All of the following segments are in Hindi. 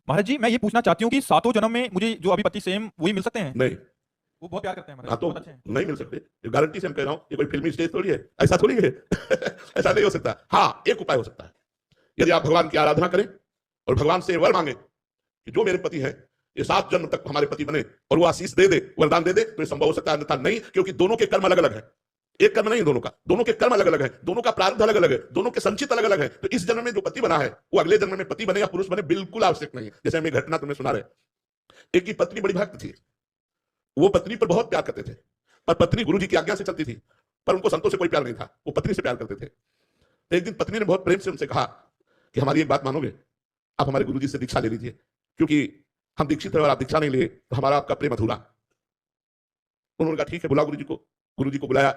महाराज जी, मैं ये पूछना चाहती हूँ कि सातों जन्म में मुझे जो अभी पति सेम वही मिल सकते हैं? नहीं। वो बहुत प्यार करते हैं महाराज, हाँ तो बहुत अच्छे हैं। नहीं मिल सकते, ये गारंटी से हम कह रहा हूं, ये कोई फिल्मी स्टेज थोड़ी है, ऐसा थोड़ी है। ऐसा नहीं हो सकता। हाँ, एक उपाय हो सकता है, यदि आप भगवान की आराधना करें और भगवान से वर मांगे कि जो मेरे पति है ये 7 जन्म तक हमारे पति बने, और वो आशीष दे दे, वरदान दे दे, तो ये संभव हो सकता है, अन्यथा नहीं, क्योंकि दोनों के कर्म अलग अलग है। एक कर्म नहीं दोनों का, दोनों के कर्म अलग अलग है, दोनों का प्रारब्ध अलग अलग है, दोनों के संचित अलग अलग है। तो इस जन्म में जो पति बना है वो अगले जन्म में पति बने या पुरुष बने बिल्कुल आवश्यक नहीं है। जैसे हम घटना तुम्हें सुना रहे, एक की पत्नी बड़ी भक्त थी, वो पत्नी पर बहुत प्यार करते थे, पर पत्नी गुरु जी की आज्ञा से चलती थी, पर उनको संतों से कोई प्यार नहीं था, वो पत्नी से प्यार करते थे। तो एक दिन पत्नी ने बहुत प्रेम से उनसे कहा कि हमारी एक बात मानोगे, आप हमारे गुरु जी से दीक्षा ले लीजिए, क्योंकि हम दीक्षित है और आप दीक्षा नहीं लिए तो हमारा आपका प्रेम अधूरा। उन्होंने कहा ठीक है, बुला गुरु जी को। गुरु जी को बुलाया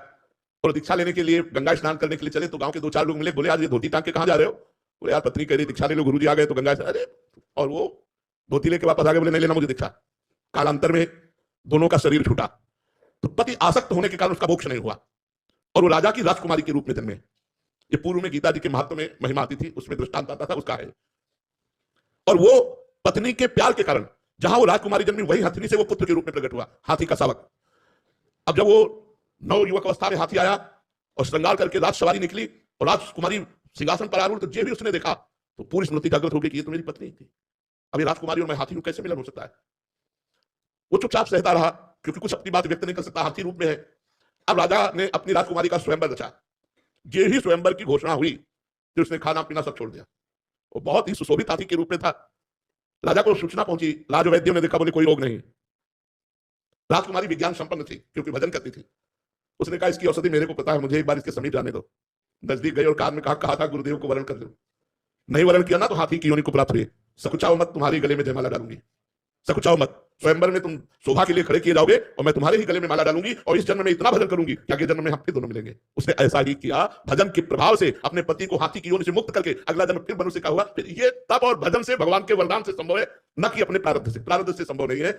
और दीक्षा लेने के लिए गंगा स्नान करने के लिए चले, तो गांव के 2-4 लोग मिले, बोले यार ये धोती टांग के कहां जा रहे हो? बोले यार पत्नी कह रही दीक्षा ले लो, गुरु जी आ गए तो गंगा। अरे, और वो धोती लेके वापस आ गए, बोले नहीं लेना मुझे दीक्षा। कालांतर में दोनों का शरीर छूटा, तो पति आसक्त होने के कारण उसका मोक्ष नहीं हुआ, और वो राजा की राजकुमारी के रूप में जन्मे। ये पूर्व में गीता जी के महत्व में महिमा आती थी, उसमें दृष्टांत आता था, उसका है। और वो पत्नी के प्यार के कारण जहां वो राजकुमारी जन्मी, वही हथनी से वो पुत्र के रूप में प्रकट हुआ, हाथी का शावक। अब जब वो नव युवक अवस्था में हाथी आया और श्रृंगार करके राज सवारी निकली और राजकुमारी सिंहासन पर आरूढ़, तो जे भी उसने देखा तो पूरी स्मृति जागृत हो गई कि ये तो मेरी पत्नी थी। अब ये राजकुमारी और मैं हाथी हूं, कैसे मिलन हो सकता है? वो चुपचाप सहता रहा, क्योंकि कुछ अपनी बात व्यक्त नहीं कर सकता, हाथी रूप में है। अब राजा ने अपनी राजकुमारी का स्वयंवर रचा। ये ही स्वयंवर की घोषणा हुई कि उसने खाना पीना सब छोड़ दिया। वो बहुत ही सुशोभित हाथी के रूप में था। राजा को सूचना पहुंची, राजवैद्यों ने देखा, बोले कोई रोग नहीं। राजकुमारी विज्ञान संपन्न थी क्योंकि भजन करती थी। उसने कहा इसकी औषधि मेरे को पता है, मुझे एक बार इसके समीप जाने दो। नजदीक गई और कान में कहा था गुरुदेव को वरण कर लो, नहीं वरण किया ना तो हाथी की योनि को प्राप्त हुई। सकुचाओ मत, तुम्हारी गले में जयमाला डालूंगी। सकुचाओ मत, स्वयंवर में तुम शोभा के लिए खड़े किए जाओगे और मैं तुम्हारे ही गले में माला डालूंगी, और इस जन्म में इतना भजन करूंगी कि अगले जन्म में हम फिर दोनों मिलेंगे। उसने ऐसा ही किया, भजन के प्रभाव से अपने पति को हाथी की योनि से मुक्त करके अगला जन्म फिर मनुष्य का हुआ। फिर ये तप और भजन से, भगवान के वरदान से संभव है, न कि अपने प्रारब्ध से। प्रारब्ध से संभव नहीं है।